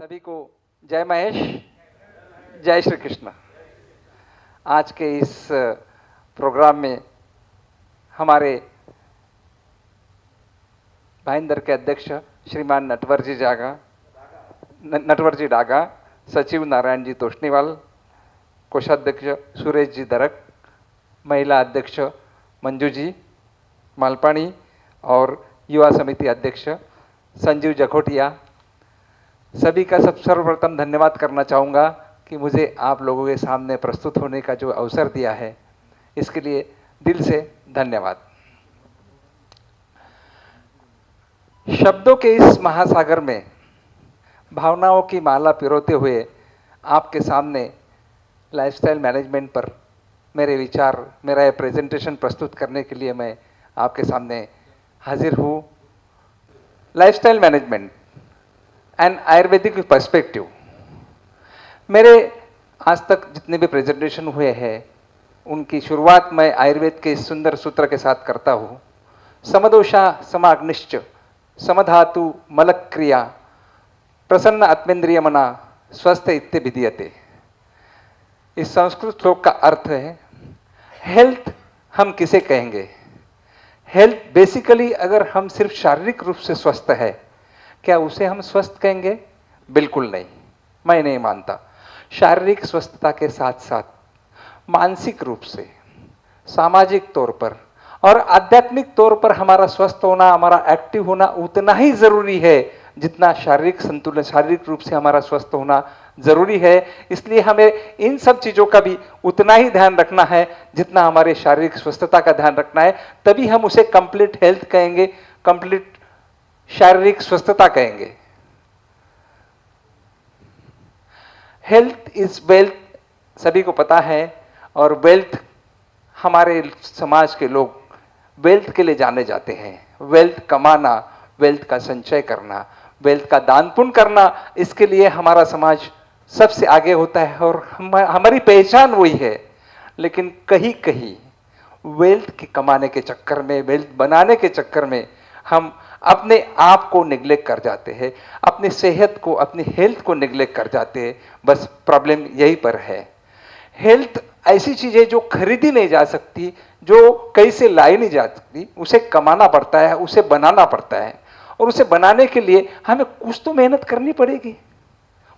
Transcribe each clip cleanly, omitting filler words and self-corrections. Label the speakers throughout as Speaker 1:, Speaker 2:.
Speaker 1: सभी को जय महेश, जय श्री कृष्ण। आज के इस प्रोग्राम में हमारे भाईंदर के अध्यक्ष श्रीमान नटवर जी डागा, सचिव नारायण जी तोष्णीवाल, कोषाध्यक्ष सुरेश जी दरक, महिला अध्यक्ष मंजू जी मालपाणी और युवा समिति अध्यक्ष संजीव जखोटिया, सभी का सर्वप्रथम धन्यवाद करना चाहूँगा कि मुझे आप लोगों के सामने प्रस्तुत होने का जो अवसर दिया है, इसके लिए दिल से धन्यवाद। शब्दों के इस महासागर में भावनाओं की माला पिरोते हुए आपके सामने लाइफस्टाइल मैनेजमेंट पर मेरे विचार, मेरा ये प्रेजेंटेशन प्रस्तुत करने के लिए मैं आपके सामने हाजिर हूँ। Lifestyle management and Ayurvedic perspective. मेरे आज तक जितने भी प्रेजेंटेशन हुए हैं उनकी शुरुआत मैं आयुर्वेद के इस सुंदर सूत्र के साथ करता हूँ। समदोषा समाग्निश्च समधातु मलक क्रिया प्रसन्न आत्मेंद्रिय मना स्वस्थ इत्ते। इस संस्कृत श्लोक का अर्थ है हेल्थ हम किसे कहेंगे। हेल्थ बेसिकली अगर हम सिर्फ शारीरिक रूप से स्वस्थ है, क्या उसे हम स्वस्थ कहेंगे? बिल्कुल नहीं, मैं नहीं मानता। शारीरिक स्वस्थता के साथ साथ मानसिक रूप से, सामाजिक तौर पर और आध्यात्मिक तौर पर हमारा स्वस्थ होना, हमारा एक्टिव होना उतना ही जरूरी है जितना शारीरिक संतुलन, शारीरिक रूप से हमारा स्वस्थ होना जरूरी है। इसलिए हमें इन सब चीजों का भी उतना ही ध्यान रखना है जितना हमारे शारीरिक स्वस्थता का ध्यान रखना है, तभी हम उसे कंप्लीट हेल्थ कहेंगे, कंप्लीट शारीरिक स्वस्थता कहेंगे। हेल्थ इज वेल्थ, सभी को पता है, और वेल्थ हमारे समाज के लोग वेल्थ के लिए जाने जाते हैं। वेल्थ कमाना, वेल्थ का संचय करना, वेल्थ का दान पुण्य करना, इसके लिए हमारा समाज सबसे आगे होता है और हमारी पहचान वही है। लेकिन कहीं कहीं वेल्थ के कमाने के चक्कर में, वेल्थ बनाने के चक्कर में हम अपने आप को निग्लेक्ट कर जाते हैं, अपनी सेहत को, अपनी हेल्थ को निग्लेक्ट कर जाते हैं। बस प्रॉब्लम यही पर है। हेल्थ ऐसी चीज है जो खरीदी नहीं जा सकती, जो कहीं से लाई नहीं जा सकती, उसे कमाना पड़ता है, उसे बनाना पड़ता है। और उसे बनाने के लिए हमें कुछ तो मेहनत करनी पड़ेगी,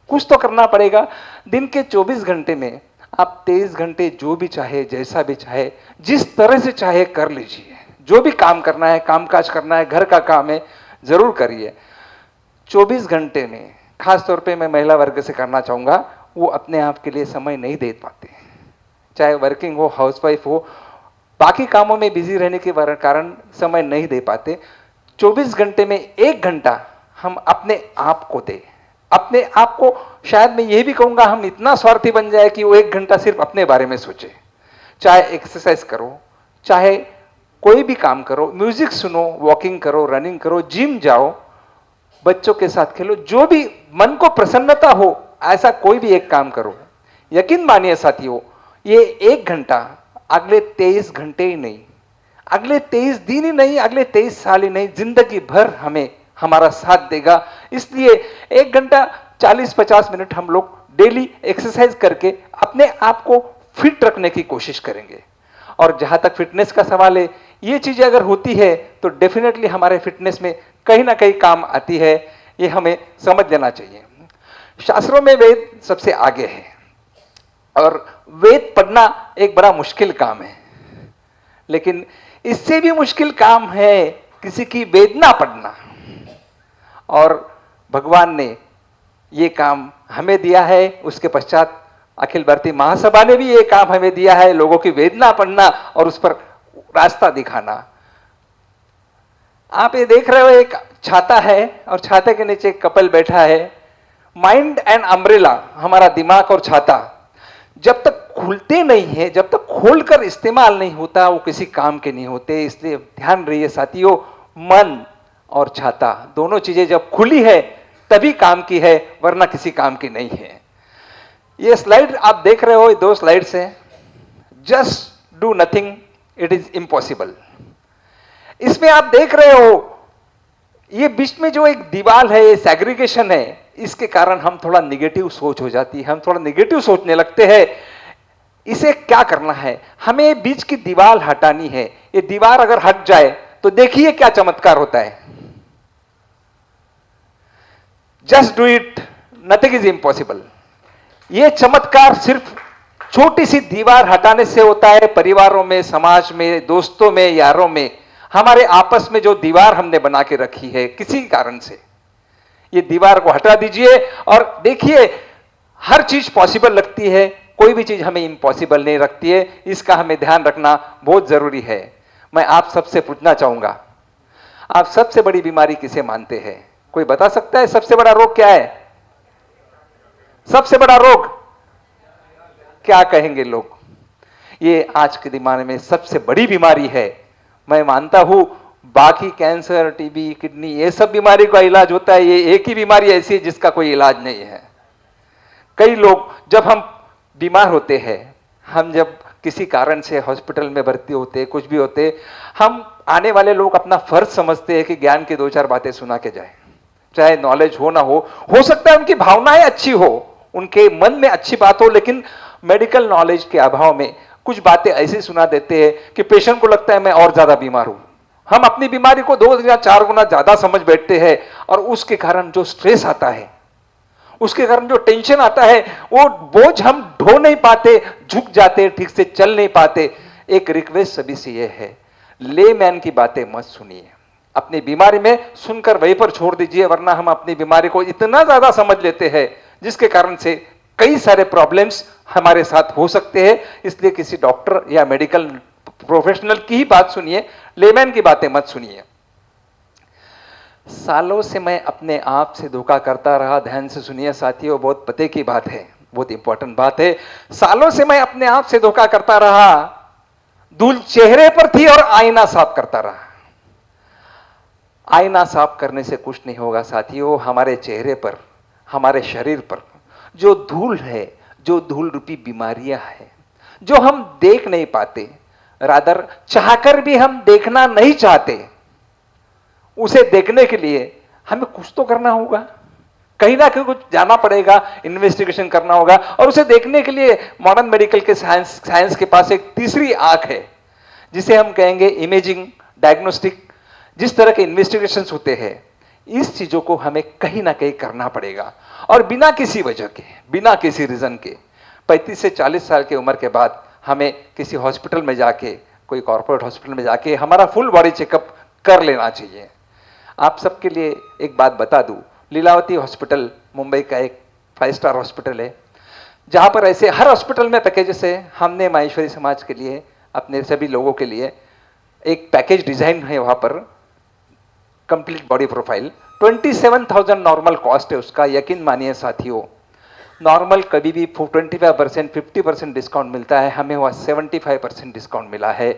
Speaker 1: कुछ तो करना पड़ेगा। दिन के 24 घंटे में आप 23 घंटे जो भी चाहे, जैसा भी चाहे, जिस तरह से चाहे कर लीजिए। जो भी काम करना है, कामकाज करना है, घर का काम है, जरूर करिए। 24 घंटे में खास तौर पे मैं महिला वर्ग से करना चाहूँगा, वो अपने आप के लिए समय नहीं दे पाते, चाहे वर्किंग हो, हाउसवाइफ हो, बाकी कामों में बिजी रहने के कारण समय नहीं दे पाते। 24 घंटे में 1 घंटा हम अपने आप को दें। अपने आप को, शायद मैं ये भी कहूँगा, हम इतना स्वार्थी बन जाए कि वो 1 घंटा सिर्फ अपने बारे में सोचे। चाहे एक्सरसाइज करो, चाहे कोई भी काम करो, म्यूजिक सुनो, वॉकिंग करो, रनिंग करो, जिम जाओ, बच्चों के साथ खेलो, जो भी मन को प्रसन्नता हो ऐसा कोई भी एक काम करो। यकीन मानिए साथियों, ये 1 घंटा अगले 23 घंटे ही नहीं, अगले 23 दिन ही नहीं, अगले 23 साल ही नहीं, जिंदगी भर हमें हमारा साथ देगा। इसलिए 1 घंटा 40-50 मिनट हम लोग डेली एक्सरसाइज करके अपने आप को फिट रखने की कोशिश करेंगे। और जहां तक फिटनेस का सवाल है, ये चीजें अगर होती है तो डेफिनेटली हमारे फिटनेस में कहीं ना कहीं काम आती है, ये हमें समझ लेना चाहिए। शास्त्रों में वेद सबसे आगे है और वेद पढ़ना एक बड़ा मुश्किल काम है, लेकिन इससे भी मुश्किल काम है किसी की वेदना पढ़ना। और भगवान ने ये काम हमें दिया है, उसके पश्चात अखिल भारतीय महासभा ने भी ये काम हमें दिया है, लोगों की वेदना पढ़ना और उस पर रास्ता दिखाना। आप ये देख रहे हो, एक छाता है और छाते के नीचे एक कपल बैठा है। माइंड एंड अम्ब्रेला, हमारा दिमाग और छाता जब तक खुलते नहीं है, जब तक खोलकर इस्तेमाल नहीं होता, वो किसी काम के नहीं होते। इसलिए ध्यान रहिए साथियों, मन और छाता दोनों चीजें जब खुली है तभी काम की है, वरना किसी काम की नहीं है। ये स्लाइड आप देख रहे हो, ये 2 स्लाइड्स हैं। Just do nothing, it is impossible. इसमें आप देख रहे हो ये बीच में जो एक दीवार है, ये सेग्रीगेशन है, इसके कारण हम थोड़ा निगेटिव सोच हो जाती है, हम थोड़ा निगेटिव सोचने लगते हैं। इसे क्या करना है, हमें बीच की दीवार हटानी है। ये दीवार अगर हट जाए तो देखिए क्या चमत्कार होता है। Just do it, nothing is impossible. ये चमत्कार सिर्फ छोटी सी दीवार हटाने से होता है। परिवारों में, समाज में, दोस्तों में, यारों में, हमारे आपस में जो दीवार हमने बना के रखी है किसी कारण से, ये दीवार को हटा दीजिए और देखिए हर चीज पॉसिबल लगती है, कोई भी चीज हमें इम्पॉसिबल नहीं रखती है। इसका हमें ध्यान रखना बहुत जरूरी है। मैं आप सबसे पूछना चाहूंगा, आप सबसे बड़ी बीमारी किसे मानते हैं? कोई बता सकता है सबसे बड़ा रोग क्या है? सबसे बड़ा रोग क्या कहेंगे लोग? ये आज के दिमाग में सबसे बड़ी बीमारी है। मैं मानता हूं बाकी कैंसर, टीबी, किडनी, ये सब बीमारी का इलाज होता है, ये एक ही बीमारी ऐसी है जिसका कोई इलाज नहीं है। कई लोग जब हम बीमार होते हैं, हम जब किसी कारण से हॉस्पिटल में भर्ती होते, कुछ भी होते, हम आने वाले लोग अपना फर्ज समझते हैं कि ज्ञान की दो चार बातें सुना के जाए, चाहे नॉलेज हो ना हो सकता है उनकी भावनाएं अच्छी हो, उनके मन में अच्छी बात हो, लेकिन मेडिकल नॉलेज के अभाव में कुछ बातें ऐसी सुना देते हैं कि पेशेंट को लगता है मैं और ज्यादा बीमार हूं। हम अपनी बीमारी को 2 या 4 गुना ज्यादा समझ बैठते हैं और उसके कारण जो स्ट्रेस आता है, उसके कारण जो टेंशन आता है, वो बोझ हम ढो नहीं पाते, झुक जाते, ठीक से चल नहीं पाते। एक रिक्वेस्ट सभी से यह है, लेमैन की बातें मत सुनिए, अपनी बीमारी में सुनकर वहीं पर छोड़ दीजिए, वरना हम अपनी बीमारी को इतना ज्यादा समझ लेते हैं जिसके कारण से कई सारे प्रॉब्लम्स हमारे साथ हो सकते हैं। इसलिए किसी डॉक्टर या मेडिकल प्रोफेशनल की ही बात सुनिए, लेमैन की बातें मत सुनिए। सालों से मैं अपने आप से धोखा करता रहा। ध्यान से सुनिए साथियों, बहुत पते की बात है, बहुत इंपॉर्टेंट बात है। सालों से मैं अपने आप से धोखा करता रहा, धूल चेहरे पर थी और आईना साफ करता रहा। आईना साफ करने से कुछ नहीं होगा साथियों। हमारे चेहरे पर, हमारे शरीर पर जो धूल है, जो धूल रूपी बीमारियां हैं, जो हम देख नहीं पाते, रादर चाहकर भी हम देखना नहीं चाहते, उसे देखने के लिए हमें कुछ तो करना होगा, कहीं ना कहीं कुछ जाना पड़ेगा, इन्वेस्टिगेशन करना होगा। और उसे देखने के लिए मॉडर्न मेडिकल के साइंस के पास एक तीसरी आंख है, जिसे हम कहेंगे इमेजिंग, डायग्नोस्टिक। जिस तरह के इन्वेस्टिगेशंस होते हैं, इस चीजों को हमें कहीं ना कहीं करना पड़ेगा। और बिना किसी वजह के, बिना किसी रीजन के 35 से 40 साल की उम्र के बाद हमें किसी हॉस्पिटल में जाके, कोई कॉर्पोरेट हॉस्पिटल में जाके हमारा फुल बॉडी चेकअप कर लेना चाहिए। आप सबके लिए एक बात बता दूं, लीलावती हॉस्पिटल मुंबई का एक 5 स्टार हॉस्पिटल है, जहां पर ऐसे हर हॉस्पिटल में पैकेजेस है। हमने माहेश्वरी समाज के लिए, अपने सभी लोगों के लिए एक पैकेज डिजाइन है वहां पर, complete body profile. 27,000 normal cost है उसका। यकीन मानिए साथियों, नॉर्मल कभी भी 25%, 50% डिस्काउंट मिलता है, हमें वह 75% डिस्काउंट मिला है।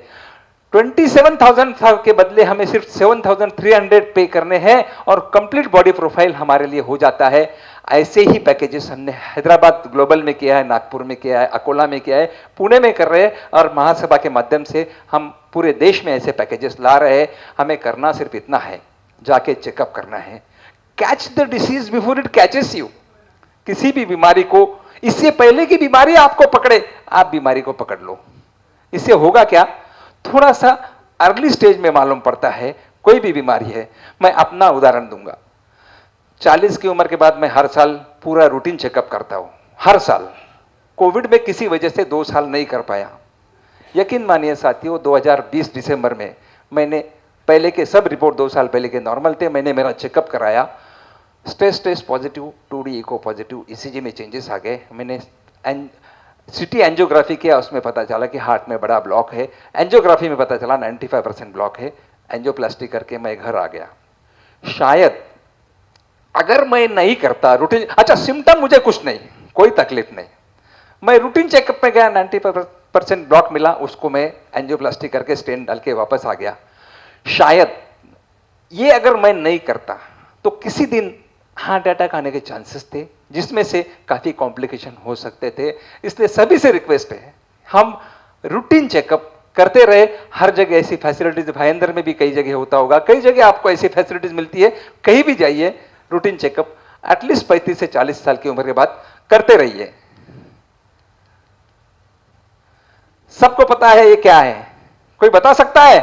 Speaker 1: 27,000 के बदले हमें सिर्फ 7,300 पे करने हैं और कंप्लीट बॉडी प्रोफाइल हमारे लिए हो जाता है। ऐसे ही पैकेजेस हमने हैदराबाद ग्लोबल में किया है, नागपुर में किया है, अकोला में किया है, पुणे में कर रहे हैं, और महासभा के माध्यम से हम पूरे देश में ऐसे पैकेजेस ला रहे हैं। हमें करना सिर्फ इतना है, जाके चेकअप करना है। Catch the disease before it catches you. किसी भी बीमारी को, इससे पहले की बीमारी आपको पकड़े, आप बीमारी को पकड़ लो। इससे होगा क्या, थोड़ा सा अर्ली स्टेज में मालूम पड़ता है कोई भी बीमारी है। मैं अपना उदाहरण दूंगा। 40 की उम्र के बाद मैं हर साल पूरा रूटीन चेकअप करता हूं, हर साल। कोविड में किसी वजह से 2 साल नहीं कर पाया। यकीन मानिए साथियों, 2020 दिसंबर में मैंने पहले के सब रिपोर्ट 2 साल पहले के नॉर्मल थे, मैंने मेरा चेकअप कराया, stress test positive, 2D echo positive, ECG में चेंजेस आ गए। मैंने सिटी एंजियोग्राफी किया, उसमें पता चला कि हार्ट में बड़ा ब्लॉक है। एंजियोग्राफी में पता चला 95% ब्लॉक है। एंजियोप्लास्टी करके मैं घर आ गया। शायद अगर मैं नहीं करता रूटीन, अच्छा सिम्टम मुझे कुछ नहीं, कोई तकलीफ नहीं, मैं रूटीन चेकअप में गया, 95% ब्लॉक मिला, उसको मैं एंजियोप्लास्टी करके स्टेंट डाल के वापस आ गया। शायद ये अगर मैं नहीं करता तो किसी दिन हार्ट अटैक आने के चांसेस थे, जिसमें से काफी कॉम्प्लिकेशन हो सकते थे। इसलिए सभी से रिक्वेस्ट है, हम रूटीन चेकअप करते रहे। हर जगह ऐसी फैसिलिटीज, भाईंदर में भी कई जगह होता होगा, कई जगह आपको ऐसी फैसिलिटीज मिलती है। कहीं भी जाइए, रूटीन चेकअप एटलीस्ट 35 से 40 साल की उम्र के बाद करते रहिए। सबको पता है ये क्या है? कोई बता सकता है?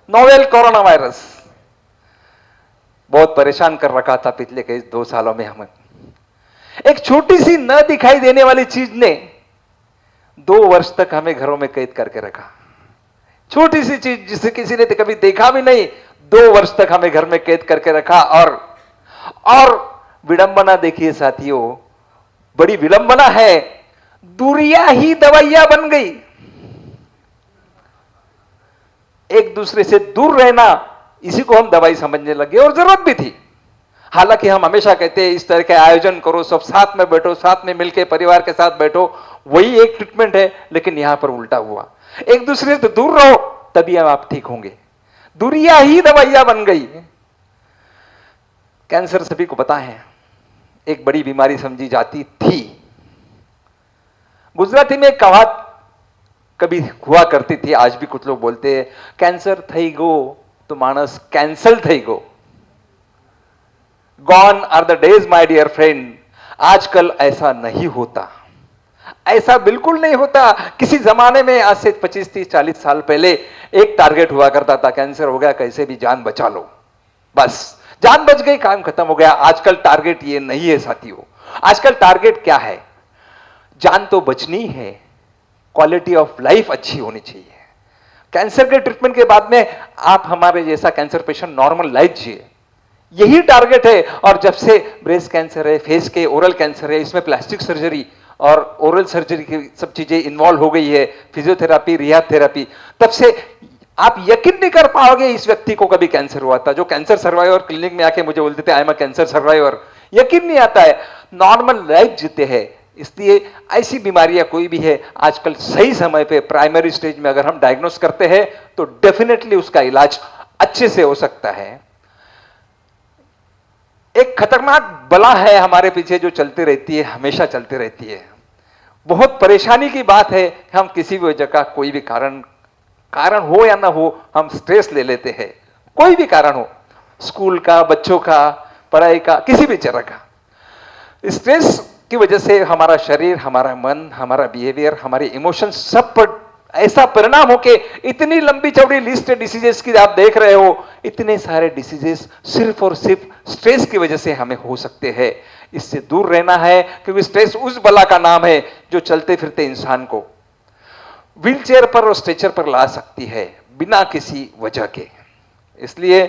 Speaker 1: नोवेल कोरोना वायरस बहुत परेशान कर रखा था पिछले कई 2 सालों में हमें। एक छोटी सी न दिखाई देने वाली चीज ने 2 वर्ष तक हमें घरों में कैद करके रखा। छोटी सी चीज जिसे किसी ने कभी देखा भी नहीं, 2 वर्ष तक हमें घर में कैद करके रखा। और विडंबना देखिए साथियों, बड़ी विडंबना है, दूरियां ही दवाइयां बन गई। एक दूसरे से दूर रहना, इसी को हम दवाई समझने लगे, और जरूरत भी थी। हालांकि हम हमेशा कहते हैं इस तरह के आयोजन करो, सब साथ में बैठो, साथ में मिलकर परिवार के साथ बैठो, वही एक ट्रीटमेंट है। लेकिन यहां पर उल्टा हुआ, एक दूसरे से दूर रहो तभी आप ठीक होंगे। दूरियां ही दवाइयां बन गई। कैंसर सभी को पता है एक बड़ी बीमारी समझी जाती थी। गुजराती में कहावत कभी हुआ करती थी, आज भी कुछ लोग बोलते हैं, कैंसर थई गो तो मानस कैंसल थई गो। Gone are the days my dear friend. आजकल ऐसा नहीं होता, ऐसा बिल्कुल नहीं होता। किसी जमाने में आज से 25, 30, 40 साल पहले एक टारगेट हुआ करता था, कैंसर हो गया कैसे भी जान बचा लो, बस जान बच गई, काम खत्म हो गया। आजकल टारगेट ये नहीं है साथियों। आजकल टारगेट क्या है? जान तो बचनी है, क्वालिटी ऑफ लाइफ अच्छी होनी चाहिए। कैंसर के ट्रीटमेंट के बाद में आप हमारे जैसा कैंसर पेशेंट नॉर्मल लाइफ जिए, यही टारगेट है। और जब से ब्रेस्ट कैंसर है, फेस के ओरल कैंसर है, इसमें प्लास्टिक सर्जरी और ओरल सर्जरी की सब चीजें इन्वॉल्व हो गई है, फिजियोथेरापी, रिहैब थेरापी, तब से आप यकीन नहीं कर पाओगे इस व्यक्ति को कभी कैंसर हुआ था। जो कैंसर सर्वाइवर क्लिनिक में आके मुझे बोलते थे I am a cancer survivor, यकीन नहीं आता है, नॉर्मल लाइफ जीते हैं। इसलिए ऐसी बीमारियां कोई भी है, आजकल सही समय पे प्राइमरी स्टेज में अगर हम डायग्नोस करते हैं तो डेफिनेटली उसका इलाज अच्छे से हो सकता है। एक खतरनाक बला है हमारे पीछे जो चलती रहती है, हमेशा चलती रहती है। बहुत परेशानी की बात है, हम किसी भी वजह का कोई भी कारण हो या ना हो, हम स्ट्रेस ले लेते हैं। कोई भी कारण हो, स्कूल का, बच्चों का, पढ़ाई का, किसी भी तरह का स्ट्रेस की वजह से हमारा शरीर, हमारा मन, हमारा बिहेवियर, हमारे इमोशंस सब पर ऐसा परिणाम हो के इतनी लंबी चौड़ी लिस्ट डिसीजेस की आप देख रहे हो। इतने सारे डिसीजेस सिर्फ और सिर्फ स्ट्रेस की वजह से हमें हो सकते हैं। इससे दूर रहना है, क्योंकि स्ट्रेस उस बला का नाम है जो चलते फिरते इंसान को व्हीलचेयर पर और स्ट्रेचर पर ला सकती है बिना किसी वजह के। इसलिए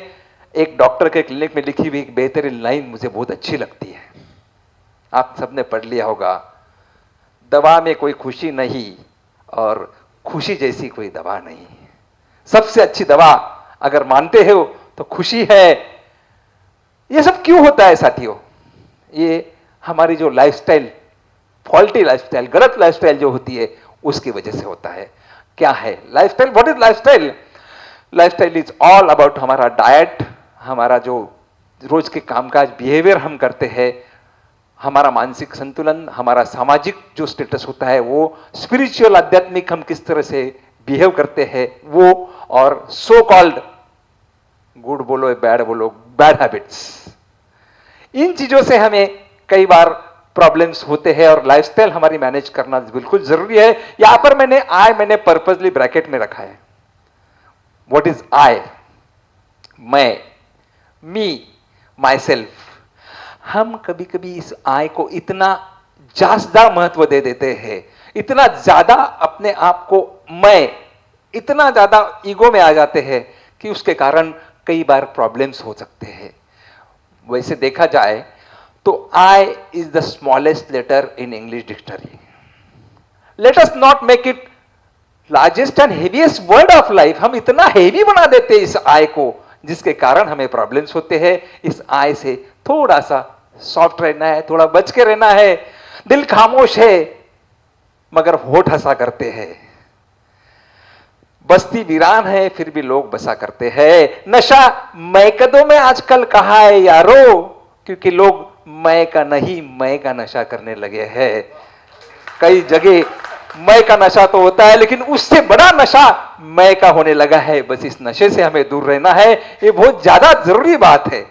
Speaker 1: एक डॉक्टर के क्लिनिक में लिखी हुई एक बेहतरीन लाइन मुझे बहुत अच्छी लगती है, आप सबने पढ़ लिया होगा, दवा में कोई खुशी नहीं और खुशी जैसी कोई दवा नहीं। सबसे अच्छी दवा अगर मानते हो तो खुशी है। ये सब क्यों होता है साथियों? ये हमारी जो लाइफस्टाइल, फॉल्टी लाइफस्टाइल, गलत लाइफस्टाइल जो होती है उसकी वजह से होता है। क्या है lifestyle? What is lifestyle? Lifestyle is all about हमारा डाइट, हमारा जो रोज के कामकाज बिहेवियर हम करते हैं, हमारा मानसिक संतुलन, हमारा सामाजिक जो स्टेटस होता है वो, स्पिरिचुअल आध्यात्मिक हम किस तरह से बिहेव करते हैं वो, और सो कॉल्ड गुड बोलो या बैड बोलो, बैड हैबिट्स। इन चीजों से हमें कई बार प्रॉब्लम्स होते हैं और लाइफस्टाइल हमारी मैनेज करना बिल्कुल जरूरी है। यहां पर मैंने पर्पसली ब्रैकेट में रखा है। What is I? मैं, मी, माई सेल्फ। हम कभी कभी इस आई को इतना ज्यादा महत्व दे देते हैं, इतना ज्यादा अपने आप को मैं, इतना ज्यादा ईगो में आ जाते हैं कि उसके कारण कई बार प्रॉब्लम्स हो सकते हैं। वैसे देखा जाए तो I is the smallest letter in English dictionary. Let us not make it largest and heaviest word of life. हम इतना हेवी बना देते हैं इस I को, जिसके कारण हमें प्रॉब्लम्स होते हैं। इस I से थोड़ा सा सॉफ्ट रहना है, थोड़ा बच के रहना है। दिल खामोश है मगर होठ हंसा करते हैं। बस्ती वीरान है फिर भी लोग बसा करते हैं। नशा मैकदों में आजकल कहा है यारो, क्योंकि लोग मैं का नहीं मैं का नशा करने लगे हैं। कई जगह मैं का नशा तो होता है, लेकिन उससे बड़ा नशा मैं का होने लगा है। बस इस नशे से हमें दूर रहना है, ये बहुत ज्यादा जरूरी बात है।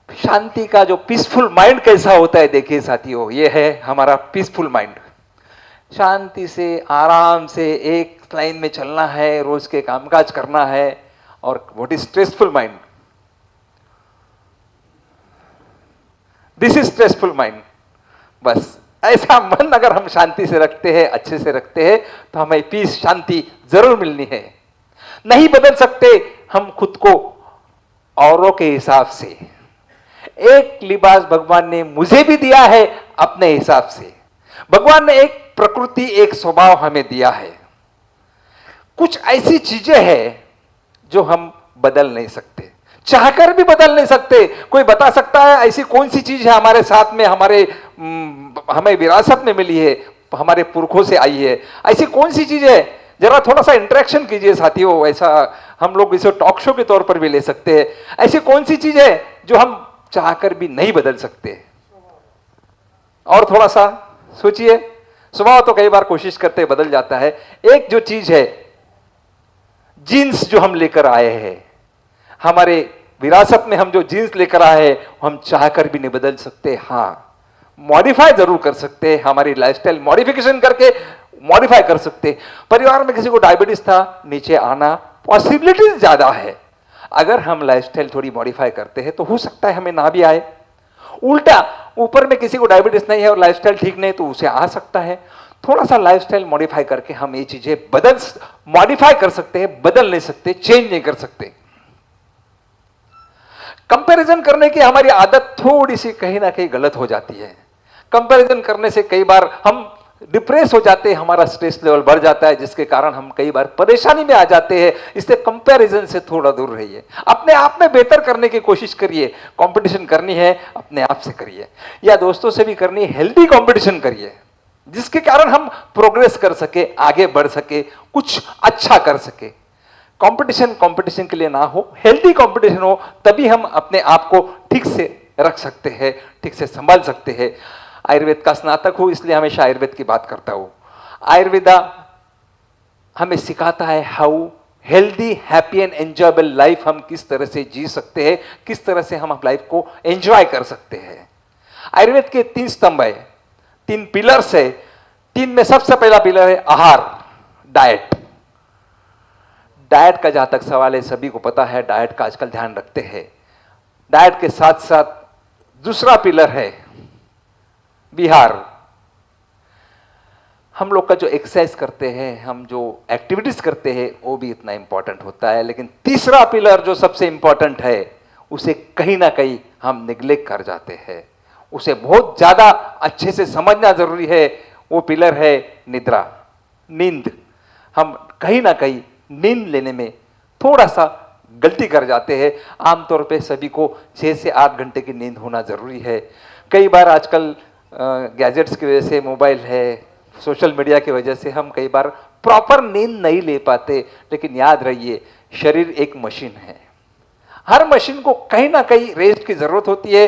Speaker 1: शांति का जो पीसफुल माइंड कैसा होता है, देखिए साथियों, ये है हमारा पीसफुल माइंड। शांति से आराम से एक लाइन में चलना है, रोज के कामकाज करना है। और what is stressful mind? This is stressful mind. बस ऐसा मन अगर हम शांति से रखते हैं, अच्छे से रखते हैं, तो हमें पीस, शांति जरूर मिलनी है। नहीं बदल सकते हम खुद को औरों के हिसाब से। एक लिबास भगवान ने मुझे भी दिया है अपने हिसाब से। भगवान ने एक प्रकृति, एक स्वभाव हमें दिया है। कुछ ऐसी चीजें हैं जो हम बदल नहीं सकते, चाहकर भी बदल नहीं सकते। कोई बता सकता है ऐसी कौन सी चीज है हमारे साथ में, हमें विरासत में मिली है, हमारे पुरखों से आई है? ऐसी कौन सी चीज है? जरा थोड़ा सा इंटरेक्शन कीजिए साथियों। ऐसा हम लोग इसे टॉक शो के तौर पर भी ले सकते हैं। ऐसी कौन सी चीज है जो हम चाहकर भी नहीं बदल सकते? और थोड़ा सा सोचिए। स्वभाव तो कई बार कोशिश करते बदल जाता है। एक जो चीज है, जीन्स जो हम लेकर आए हैं, हमारे विरासत में हम जो जीन्स लेकर आए हैं, हम चाहकर भी नहीं बदल सकते। हाँ, मॉडिफाई जरूर कर सकते हैं, हमारी लाइफस्टाइल मॉडिफिकेशन करके मॉडिफाई कर सकते। परिवार में किसी को डायबिटीज था, नीचे आना पॉसिबिलिटीज ज्यादा है। अगर हम लाइफस्टाइल थोड़ी मॉडिफाई करते हैं तो हो सकता है हमें ना भी आए। उल्टा, ऊपर में किसी को डायबिटीज नहीं है और लाइफस्टाइल ठीक नहीं, तो उसे आ सकता है। थोड़ा सा लाइफस्टाइल मॉडिफाई करके हम ये चीजें मॉडिफाई कर सकते हैं, बदल नहीं सकते, चेंज नहीं कर सकते। कंपैरिजन करने की हमारी आदत थोड़ी सी कहीं ना कहीं गलत हो जाती है। कंपैरिजन करने से कई बार हम डिप्रेस हो जाते हैं, हमारा स्ट्रेस लेवल बढ़ जाता है, जिसके कारण हम कई बार परेशानी में आ जाते हैं। इससे कंपैरिजन से थोड़ा दूर रहिए, अपने आप में बेहतर करने की कोशिश करिए। कंपटीशन करनी है अपने आप से करिए, या दोस्तों से भी करनी है, हेल्दी कंपटीशन करिए, जिसके कारण हम प्रोग्रेस कर सके, आगे बढ़ सके, कुछ अच्छा कर सके। कंपटीशन के लिए ना हो, हेल्दी कंपटीशन हो, तभी हम अपने आप को ठीक से रख सकते हैं, ठीक से संभाल सकते हैं। आयुर्वेद का स्नातक हूं, इसलिए हमेशा आयुर्वेद की बात करता हूं। आयुर्वेदा हमें सिखाता है how healthy, happy and enjoyable life हम किस तरह से जी सकते हैं, किस तरह से हम लाइफ को एंजॉय कर सकते हैं। आयुर्वेद के 3 स्तंभ है, 3 पिलर्स है। 3 में सबसे पहला पिलर है आहार, डाइट। डाइट का जहां तक सवाल है, सभी को पता है डाइट का आजकल ध्यान रखते हैं। डाइट के साथ साथ दूसरा पिलर है विहार। हम लोग का जो एक्सरसाइज करते हैं, हम जो एक्टिविटीज करते हैं, वो भी इतना इंपॉर्टेंट होता है। लेकिन तीसरा पिलर जो सबसे इंपॉर्टेंट है, उसे कहीं ना कहीं हम निग्लेक्ट कर जाते हैं। उसे बहुत ज्यादा अच्छे से समझना जरूरी है। वो पिलर है निद्रा, नींद। हम कहीं ना कहीं नींद लेने में थोड़ा सा गलती कर जाते हैं। आमतौर पे सभी को 6 से 8 घंटे की नींद होना जरूरी है। कई बार आजकल गैजेट्स की वजह से, मोबाइल है, सोशल मीडिया की वजह से हम कई बार प्रॉपर नींद नहीं ले पाते। लेकिन याद रहिए, शरीर एक मशीन है। हर मशीन को कहीं ना कहीं रेस्ट की जरूरत होती है।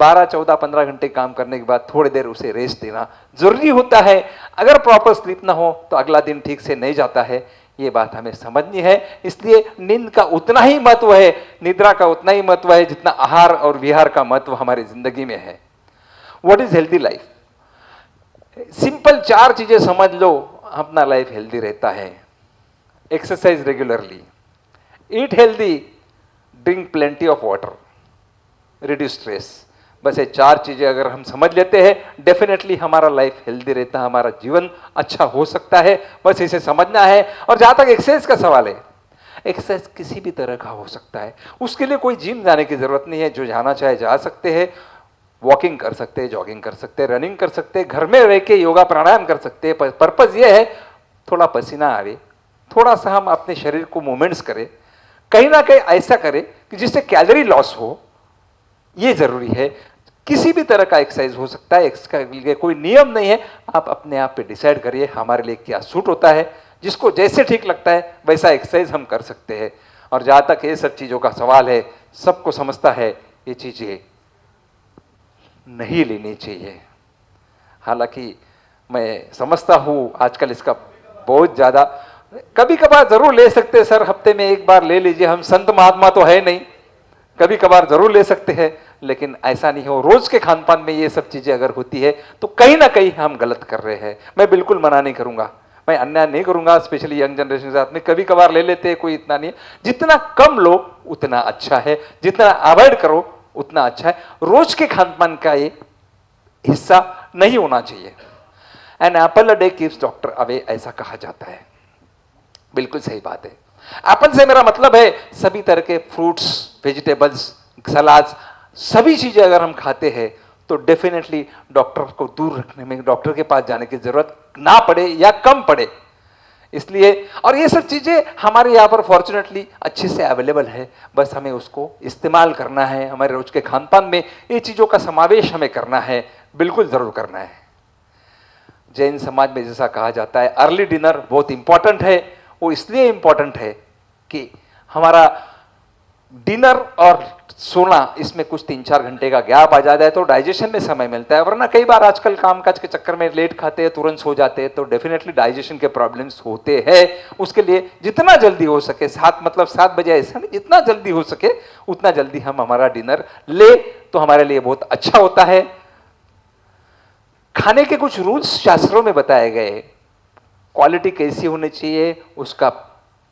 Speaker 1: 12, 14, 15 घंटे काम करने के बाद थोड़ी देर उसे रेस्ट देना जरूरी होता है। अगर प्रॉपर स्लीप ना हो तो अगला दिन ठीक से नहीं जाता है। ये बात हमें समझनी है। इसलिए नींद का उतना ही महत्व है, निद्रा का उतना ही महत्व है, जितना आहार और विहार का महत्व हमारी जिंदगी में है। What is healthy life? Simple 4 चीजें समझ लो, अपना लाइफ हेल्दी रहता है। Exercise regularly, eat healthy, drink plenty of water, reduce stress. बस ये 4 चीजें अगर हम समझ लेते हैं, डेफिनेटली हमारा लाइफ हेल्दी रहता है, हमारा जीवन अच्छा हो सकता है। बस इसे समझना है। और जहां तक एक्सरसाइज का सवाल है, एक्सरसाइज किसी भी तरह का हो सकता है। उसके लिए कोई जिम जाने की जरूरत नहीं है। जो जाना चाहे जा सकते हैं। वॉकिंग कर सकते हैं, जॉगिंग कर सकते हैं, रनिंग कर सकते हैं, घर में रह के योगा प्राणायाम कर सकते हैं। पर्पज ये है थोड़ा पसीना आवे, थोड़ा सा हम अपने शरीर को मूवमेंट्स करें, कहीं ना कहीं ऐसा करें कि जिससे कैलोरी लॉस हो। ये जरूरी है। किसी भी तरह का एक्सरसाइज हो सकता है, इसका लिए कोई नियम नहीं है। आप अपने आप पे डिसाइड करिए हमारे लिए क्या सूट होता है। जिसको जैसे ठीक लगता है वैसा एक्सरसाइज हम कर सकते हैं। और जहां तक ये सब चीजों का सवाल है, सबको समझता है ये चीजें नहीं लेनी चाहिए। हालांकि मैं समझता हूँ आजकल इसका बहुत ज़्यादा, कभी कभार जरूर ले सकते हैं सर, हफ्ते में एक बार ले लीजिए, हम संत महात्मा तो है नहीं, कभी कभार जरूर ले सकते हैं, लेकिन ऐसा नहीं हो। रोज के खान पान में ये सब चीजें अगर होती है तो कहीं ना कहीं हम गलत कर रहे हैं। मैं बिल्कुल मना नहीं करूंगा, मैं अन्याय नहीं करूंगा, स्पेशली यंग जनरेशन के साथ में कभी कभार ले लेते हैं, कोई इतना नहीं है। जितना कम लो उतना अच्छा है, जितना अवॉइड करो उतना अच्छा है। रोज के खान पान का ये हिस्सा नहीं होना चाहिए। An apple a day keeps doctor away, ऐसा कहा जाता है, बिल्कुल सही बात है। एप्पल से मेरा मतलब है सभी तरह के फ्रूट्स, वेजिटेबल्स, सलाद, सभी चीजें अगर हम खाते हैं तो डेफिनेटली डॉक्टर को दूर रखने में, डॉक्टर के पास जाने की जरूरत ना पड़े या कम पड़े, इसलिए। और ये सब चीजें हमारे यहाँ पर फॉर्चुनेटली अच्छे से अवेलेबल है, बस हमें उसको इस्तेमाल करना है। हमारे रोज के खान पान में ये चीजों का समावेश हमें करना है, बिल्कुल जरूर करना है। जैन समाज में जैसा कहा जाता है अर्ली डिनर बहुत इंपॉर्टेंट है। वो इसलिए इंपॉर्टेंट है कि हमारा डिनर और सोना, इसमें कुछ 3-4 घंटे का गैप आ जाता है तो डाइजेशन में समय मिलता है। वरना कई बार आजकल कामकाज के चक्कर में लेट खाते हैं, तुरंत सो जाते हैं, तो डेफिनेटली डाइजेशन के प्रॉब्लम्स होते हैं। उसके लिए जितना जल्दी हो सके, 7 बजे ऐसा नहीं, जितना जल्दी हो सके उतना जल्दी हम हमारा डिनर ले तो हमारे लिए बहुत अच्छा होता है। खाने के कुछ रूल्स शास्त्रों में बताए गए, क्वालिटी कैसी होनी चाहिए, उसका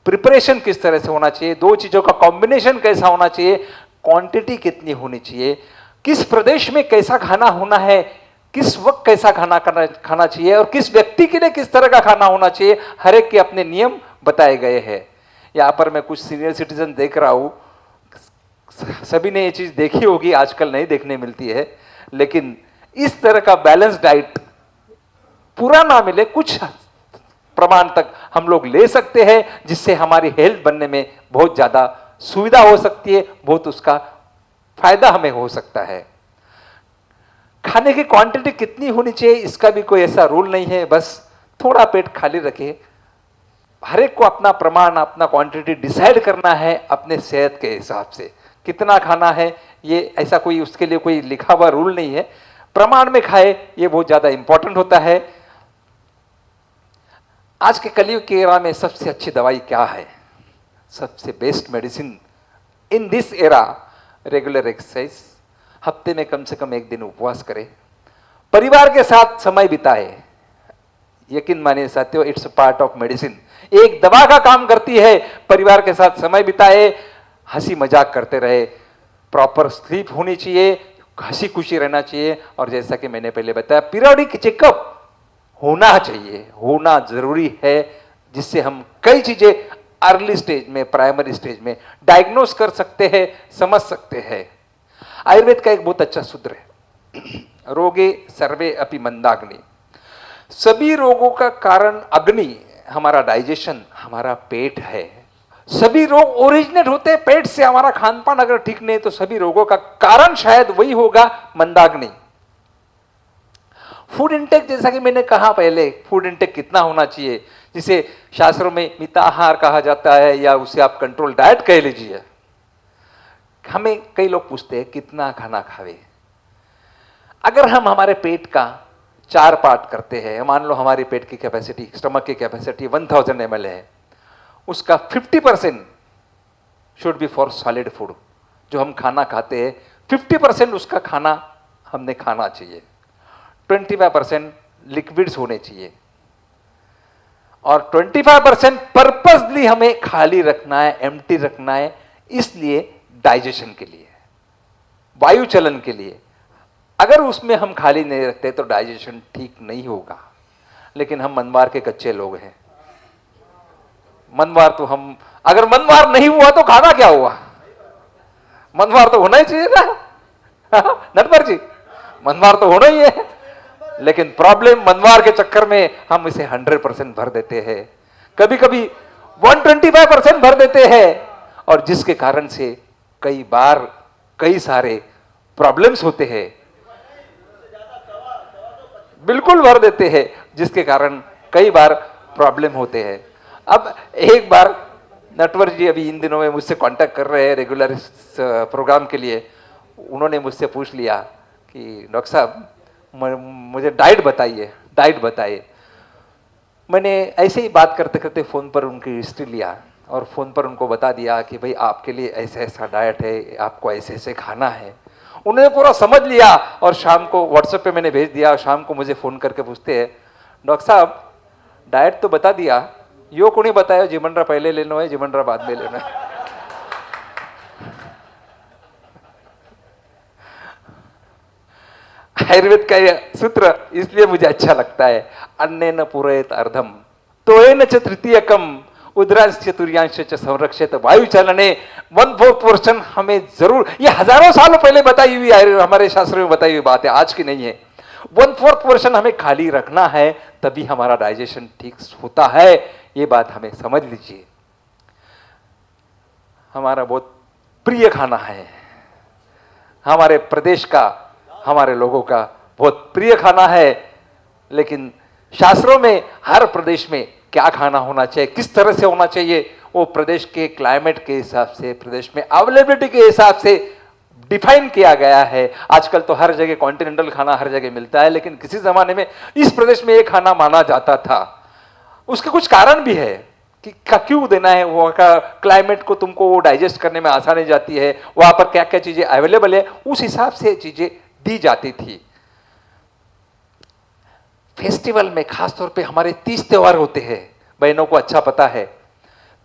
Speaker 1: प्रिपरेशन किस तरह से होना चाहिए, दो चीजों का कॉम्बिनेशन कैसा होना चाहिए, क्वांटिटी कितनी होनी चाहिए, किस प्रदेश में कैसा खाना होना है, किस वक्त कैसा खाना चाहिए और किस व्यक्ति के लिए किस तरह का खाना होना चाहिए, हर एक के अपने नियम बताए गए हैं। यहां पर मैं कुछ सीनियर सिटीजन देख रहा हूं, सभी ने ये चीज देखी होगी, आजकल नहीं देखने मिलती है, लेकिन इस तरह का बैलेंस डाइट पूरा ना मिले, कुछ प्रमाण तक हम लोग ले सकते हैं, जिससे हमारी हेल्थ बनने में बहुत ज्यादा सुविधा हो सकती है, बहुत उसका फायदा हमें हो सकता है। खाने की क्वांटिटी कितनी होनी चाहिए इसका भी कोई ऐसा रूल नहीं है, बस थोड़ा पेट खाली रखे। हर एक को अपना प्रमाण, अपना क्वांटिटी डिसाइड करना है अपने सेहत के हिसाब से, कितना खाना है ये ऐसा कोई उसके लिए कोई लिखा हुआ रूल नहीं है, प्रमाण में खाए, ये बहुत ज्यादा इंपॉर्टेंट होता है। आज के कलयुग के एरा में सबसे अच्छी दवाई क्या है, सबसे best medicine in this era, regular exercise. हफ्ते में कम से कम एक दिन उपवास करें, परिवार के साथ समय बिताए। यकीन मानिए साथियों, it's a part of medicine, एक दवा का काम करती है। परिवार के साथ समय बिताए, हंसी मजाक करते रहे, प्रॉपर स्लीप होनी चाहिए, हंसी खुशी रहना चाहिए। और जैसा कि मैंने पहले बताया, पीरियोडिक चेकअप होना चाहिए, होना जरूरी है, जिससे हम कई चीजें अर्ली स्टेज में, प्राइमरी स्टेज में डायग्नोस कर सकते हैं, समझ सकते हैं। आयुर्वेद का एक बहुत अच्छा सूत्र है, रोगे सर्वे अपि मंदाग्नि। सभी रोगों का कारण अग्नि हमारा डाइजेशन, हमारा पेट है। सभी रोग ओरिजिनेट होते हैं पेट से। हमारा खान पान अगर ठीक नहीं तो सभी रोगों का कारण शायद वही होगा, मंदाग्नि। फूड इंटेक, जैसा कि मैंने कहा पहले, फूड इंटेक कितना होना चाहिए, जिसे शास्त्रों में मिताहार कहा जाता है, या उसे आप कंट्रोल डाइट कह लीजिए। हमें कई लोग पूछते हैं कितना खाना खावे। अगर हम हमारे पेट का 4 पार्ट करते हैं, मान लो हमारी पेट की कैपेसिटी, स्टमक की कैपेसिटी 1000 ml है, उसका 50% should be for solid food. जो हम खाना खाते हैं 50% उसका खाना हमने खाना चाहिए, 25% लिक्विड्स होने चाहिए, और 25% पर्पसली हमें खाली रखना है, एम्प्टी रखना है, इसलिए डाइजेशन के लिए, वायु चलन के लिए। अगर उसमें हम खाली नहीं रखते तो डाइजेशन ठीक नहीं होगा। लेकिन हम मनवार के कच्चे लोग हैं। मनवार तो हम, अगर मनवार नहीं हुआ तो खाना क्या हुआ? मनवार तो होना ही चाहिए ना नटवर जी, मनवार तो होना ही है। लेकिन प्रॉब्लम, मनवार के चक्कर में हम इसे 100% भर देते हैं, कभी कभी 125% भर देते हैं, और जिसके कारण से कई बार कई सारे प्रॉब्लम्स होते हैं। बिल्कुल भर देते हैं, जिसके कारण कई बार प्रॉब्लम होते हैं। अब एक बार नटवर जी अभी इन दिनों में मुझसे कांटेक्ट कर रहे हैं रेगुलर प्रोग्राम के लिए। उन्होंने मुझसे पूछ लिया कि डॉक्टर साहब मुझे डाइट बताइए। डाइट बताए। मैंने ऐसे ही बात करते करते फ़ोन पर उनकी हिस्ट्री लिया और फ़ोन पर उनको बता दिया कि भाई आपके लिए ऐसा ऐसा डाइट है, आपको ऐसे ऐसे खाना है। उन्होंने पूरा समझ लिया और शाम को व्हाट्सएप पे मैंने भेज दिया। शाम को मुझे फ़ोन करके पूछते हैं, डॉक्टर साहब डाइट तो बता दिया, यो को नहीं बताया जीवनरा पहले लेना है जीवनरा बाद में लेना है। आयुर्वेद का यह सूत्र इसलिए मुझे अच्छा लगता है, अन्नेन पुरेत अर्धम तोयेन च तृतीयकम उदरांश चतुर्यांश च संरक्षित वायु चलने 1/4 हमें जरूर, ये हजारों सालों पहले बताई हुई हमारे शास्त्रों में बताई हुई बात है, आज की नहीं है। 1/4 हमें खाली रखना है, तभी हमारा डाइजेशन ठीक होता है। ये बात हमें समझ लीजिए। हमारा बहुत प्रिय खाना है, हमारे प्रदेश का, हमारे लोगों का बहुत प्रिय खाना है, लेकिन शास्त्रों में हर प्रदेश में क्या खाना होना चाहिए, किस तरह से होना चाहिए, वो प्रदेश के क्लाइमेट के हिसाब से, प्रदेश में अवेलेबिलिटी के हिसाब से डिफाइन किया गया है। आजकल तो हर जगह कॉन्टिनेंटल खाना हर जगह मिलता है, लेकिन किसी जमाने में इस प्रदेश में ये खाना माना जाता था। उसके कुछ कारण भी है कि क्यों देना है, वहां का क्लाइमेट को तुमको वो डाइजेस्ट करने में आसानी जाती है, वहां पर क्या क्या चीजें अवेलेबल है, उस हिसाब से चीजें दी जाती थी। फेस्टिवल में खासतौर पे हमारे 30 त्योहार होते हैं, बहनों को अच्छा पता है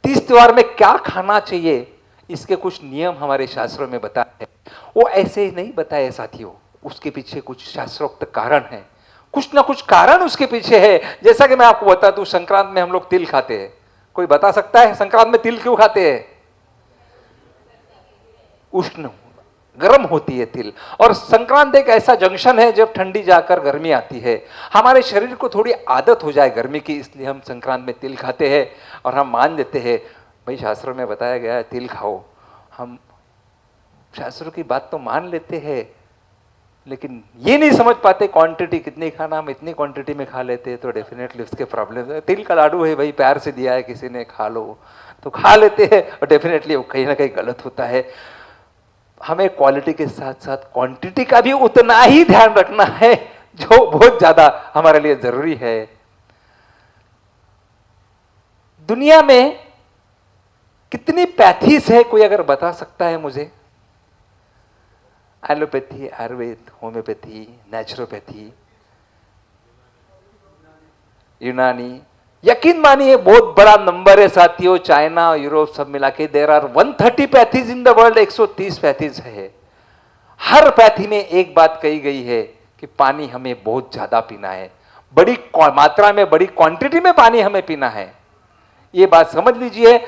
Speaker 1: 30 त्योहार में क्या खाना चाहिए, इसके कुछ नियम हमारे शास्त्रों में बताए हैं। वो ऐसे ही नहीं बताए साथियों, उसके पीछे कुछ शास्त्रोक्त कारण है, कुछ ना कुछ कारण उसके पीछे है। जैसा कि मैं आपको बता दूं, संक्रांत में हम लोग तिल खाते हैं। कोई बता सकता है संक्रांत में तिल क्यों खाते हैं? उष्ण गर्म होती है तिल, और संक्रांत एक ऐसा जंक्शन है जब ठंडी जाकर गर्मी आती है। हमारे शरीर को थोड़ी आदत हो जाए गर्मी की, इसलिए हम संक्रांत में तिल खाते हैं और हम मान लेते हैं भाई शास्त्रों में बताया गया है तिल खाओ। हम शास्त्रों की बात तो मान लेते हैं, लेकिन ये नहीं समझ पाते क्वांटिटी कितनी खाना। हम इतनी क्वांटिटी में खा लेते हैं तो डेफिनेटली उसके प्रॉब्लम है। तिल का लाडू है भाई, प्यार से दिया है किसी ने, खा लो तो खा लेते हैं, और डेफिनेटली वो कहीं ना कहीं गलत होता है। हमें क्वालिटी के साथ साथ क्वांटिटी का भी उतना ही ध्यान रखना है जो बहुत ज्यादा हमारे लिए जरूरी है। दुनिया में कितनी पैथीज है, कोई अगर बता सकता है मुझे? एलोपैथी, आयुर्वेद, होम्योपैथी, नेचुरोपैथी, यूनानी, यकीन मानिए बहुत बड़ा नंबर है साथियों। चाइना, यूरोप सब मिला के there are 130 pathies in the world, 130 pathies है। हर पैथी में एक बात कही गई है कि पानी हमें बहुत ज्यादा पीना है, बड़ी मात्रा में, बड़ी क्वांटिटी में पानी हमें पीना है। ये बात समझ लीजिए।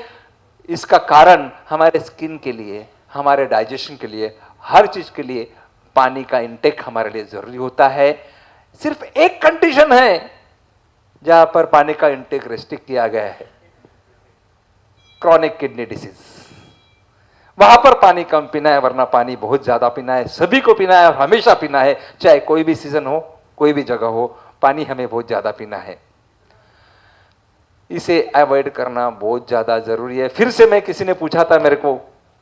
Speaker 1: इसका कारण हमारे स्किन के लिए, हमारे डाइजेशन के लिए, हर चीज के लिए पानी का इंटेक हमारे लिए जरूरी होता है। सिर्फ एक कंडीशन है जहां पर पानी का इंटेक रेस्ट्रिक्ट किया गया है, क्रॉनिक किडनी डिसीज। वहां पर पानी कम पीना है, वरना पानी बहुत ज्यादा पीना है, सभी को पीना है और हमेशा पीना है, चाहे कोई भी सीजन हो, कोई भी जगह हो, पानी हमें बहुत ज्यादा पीना है। इसे अवॉइड करना बहुत ज्यादा जरूरी है। फिर से मैं, किसी ने पूछा था मेरे को,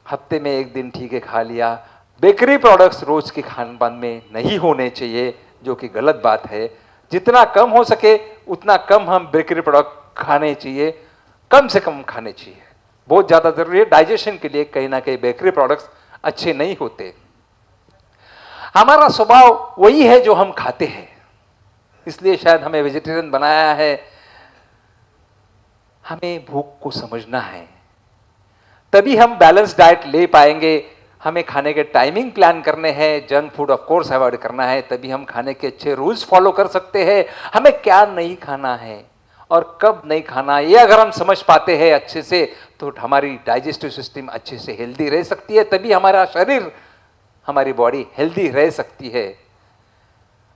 Speaker 1: हफ्ते में एक दिन ठीक है खा लिया। बेकरी प्रोडक्ट्स रोज के खान पान में नहीं होने चाहिए, जो कि गलत बात है। जितना कम हो सके उतना कम हम बेकरी प्रोडक्ट खाने चाहिए, कम से कम खाने चाहिए, बहुत ज्यादा जरूरी है। डाइजेशन के लिए कहीं ना कहीं बेकरी प्रोडक्ट्स अच्छे नहीं होते। हमारा स्वभाव वही है जो हम खाते हैं, इसलिए शायद हमें वेजिटेरियन बनाया है। हमें भूख को समझना है, तभी हम बैलेंस डाइट ले पाएंगे। हमें खाने के टाइमिंग प्लान करने हैं, junk food of course avoid करना है, तभी हम खाने के अच्छे रूल्स फॉलो कर सकते हैं। हमें क्या नहीं खाना है और कब नहीं खाना, ये अगर हम समझ पाते हैं अच्छे से, तो हमारी डाइजेस्टिव सिस्टम अच्छे से हेल्दी रह सकती है, तभी हमारा शरीर, हमारी बॉडी हेल्दी रह सकती है।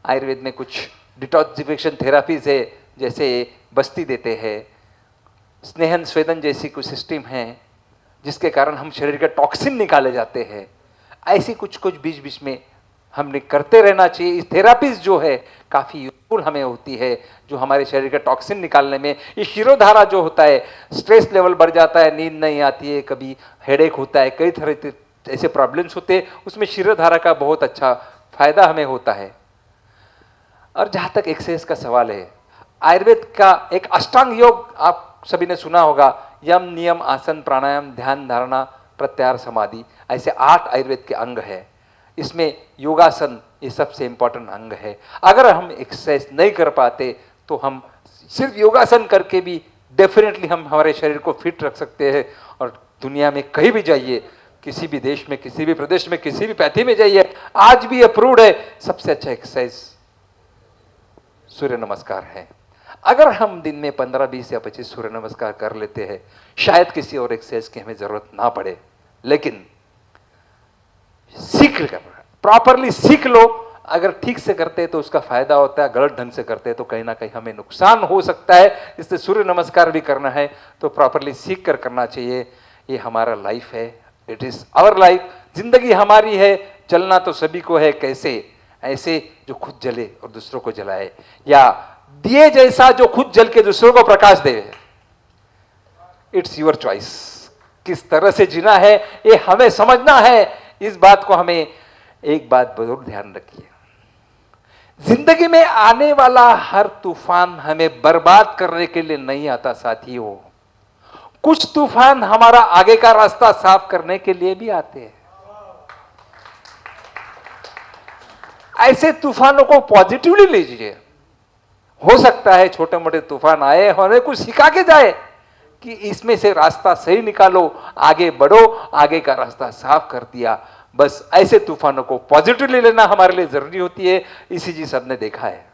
Speaker 1: आयुर्वेद में कुछ डिटॉक्सिफिकेशन थेरापीज है, जैसे बस्ती देते हैं, स्नेहन स्वेदन जैसी कुछ सिस्टम है, जिसके कारण हम शरीर के टॉक्सिन निकाले जाते हैं। ऐसी कुछ कुछ बीच बीच में हमने करते रहना चाहिए। इस थेरापीज जो है काफी यूजफुल हमें होती है, जो हमारे शरीर का टॉक्सिन निकालने में। ये शिरोधारा जो होता है, स्ट्रेस लेवल बढ़ जाता है, नींद नहीं आती है, कभी हेडेक होता है, कई तरह के ऐसे प्रॉब्लम्स होते हैं, उसमें शिरोधारा का बहुत अच्छा फायदा हमें होता है। और जहां तक एक्सरसाइज का सवाल है, आयुर्वेद का एक अष्टांग योग आप सभी ने सुना होगा, यम नियम आसन प्राणायाम ध्यान धारणा प्रत्याहार समाधि, ऐसे 8 आयुर्वेद के अंग है। इसमें योगासन ये सबसे इंपॉर्टेंट अंग है। अगर हम एक्सरसाइज नहीं कर पाते तो हम सिर्फ योगासन करके भी डेफिनेटली हम हमारे शरीर को फिट रख सकते हैं। और दुनिया में कहीं भी जाइए, किसी भी देश में, किसी भी प्रदेश में, किसी भी पैथी में जाइए, आज भी अप्रूव्ड है सबसे अच्छा एक्सरसाइज सूर्य नमस्कार है। अगर हम दिन में 15, 20 या 25 सूर्य नमस्कार कर लेते हैं, शायद किसी और एक्सरसाइज की हमें जरूरत ना पड़े। लेकिन सीख कर, प्रॉपरली सीख लो। अगर ठीक से करते हैं तो उसका फायदा होता है, गलत ढंग से करते हैं तो कहीं ना कहीं हमें नुकसान हो सकता है। इससे सूर्य नमस्कार भी करना है तो प्रॉपरली सीख कर करना चाहिए। ये हमारा लाइफ है, इट इज आवर लाइफ। जिंदगी हमारी है, चलना तो सभी को है। कैसे? ऐसे जो खुद जले और दूसरों को जलाए, या दिए जैसा जो खुद जल के दूसरों को प्रकाश दे। It's your choice. किस तरह से जीना है ये हमें समझना है। इस बात को हमें एक बात जरूर ध्यान रखिए, जिंदगी में आने वाला हर तूफान हमें बर्बाद करने के लिए नहीं आता साथियों। कुछ तूफान हमारा आगे का रास्ता साफ करने के लिए भी आते हैं। ऐसे तूफानों को पॉजिटिवली लीजिए। हो सकता है छोटे मोटे तूफान आए, हमें कुछ सिखा के जाए कि इसमें से रास्ता सही निकालो, आगे बढ़ो, आगे का रास्ता साफ कर दिया। बस ऐसे तूफानों को पॉजिटिवली लेना हमारे लिए जरूरी होती है। ईसीजी सबने देखा है,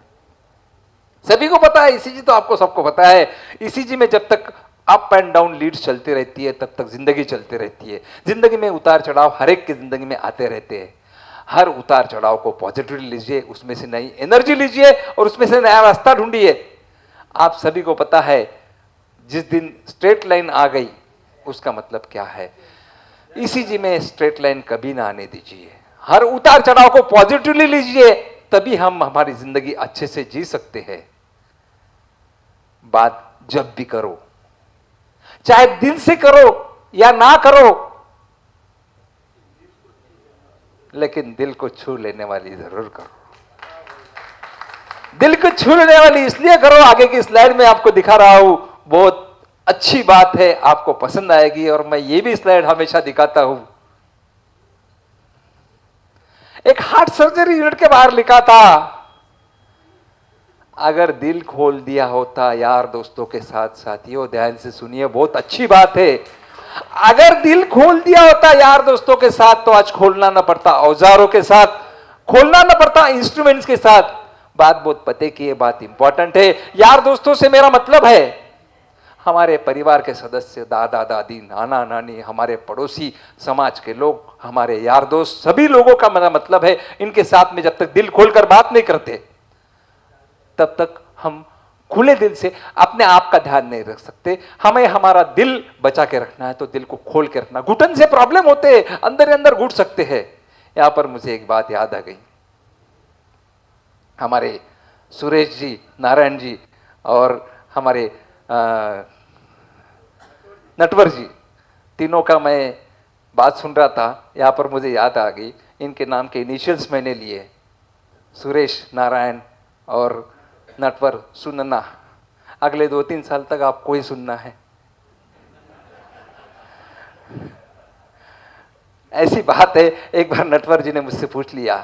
Speaker 1: सभी को पता है। ईसीजी तो आपको सबको पता है। ईसीजी में जब तक अप एंड डाउन लीड्स चलती रहती है तब तक जिंदगी चलती रहती है। जिंदगी में उतार चढ़ाव हर एक की जिंदगी में आते रहते हैं। हर उतार चढ़ाव को पॉजिटिवली लीजिए, उसमें से नई एनर्जी लीजिए और उसमें से नया रास्ता ढूंढिए। आप सभी को पता है, जिस दिन स्ट्रेट लाइन आ गई उसका मतलब क्या है। ईसीजी में स्ट्रेट लाइन कभी ना आने दीजिए। हर उतार चढ़ाव को पॉजिटिवली लीजिए, तभी हम हमारी जिंदगी अच्छे से जी सकते हैं। बात जब भी करो, चाहे दिल से करो या ना करो, लेकिन दिल को छू लेने वाली जरूर करो। दिल को छू लेने वाली इसलिए करो, आगे की स्लाइड में आपको दिखा रहा हूं, बहुत अच्छी बात है, आपको पसंद आएगी। और मैं ये भी स्लाइड हमेशा दिखाता हूं। एक हार्ट सर्जरी यूनिट के बाहर लिखा था, अगर दिल खोल दिया होता यार दोस्तों के साथ, साथियों ध्यान से सुनिए, बहुत अच्छी बात है। अगर दिल खोल दिया होता यार दोस्तों के साथ, तो आज खोलना ना पड़ता औजारों के साथ, खोलना ना पड़ता इंस्ट्रूमेंट्स के साथ। बात बहुत पते की है, बात इंपॉर्टेंट है। यार दोस्तों से मेरा मतलब है हमारे परिवार के सदस्य, दादा दादी, नाना नानी, हमारे पड़ोसी, समाज के लोग, हमारे यार दोस्त, सभी लोगों का मेरा मतलब है। इनके साथ में जब तक दिल खोलकर बात नहीं करते तब तक हम खुले दिल से अपने आप का ध्यान नहीं रख सकते। हमें हमारा दिल बचा के रखना है तो दिल को खोल के रखना। घुटन से प्रॉब्लम होते हैं, अंदर अंदर घुट सकते हैं। यहां पर मुझे एक बात याद आ गई। हमारे सुरेश जी, नारायण जी और हमारे नटवर जी, तीनों का मैं बात सुन रहा था, यहां पर मुझे याद आ गई। इनके नाम के इनिशियल्स मैंने लिए, सुरेश, नारायण और नटवर। सुनना, अगले 2-3 साल तक आपको ही सुनना है। ऐसी बात है, एक बार नटवर जी ने मुझसे पूछ लिया,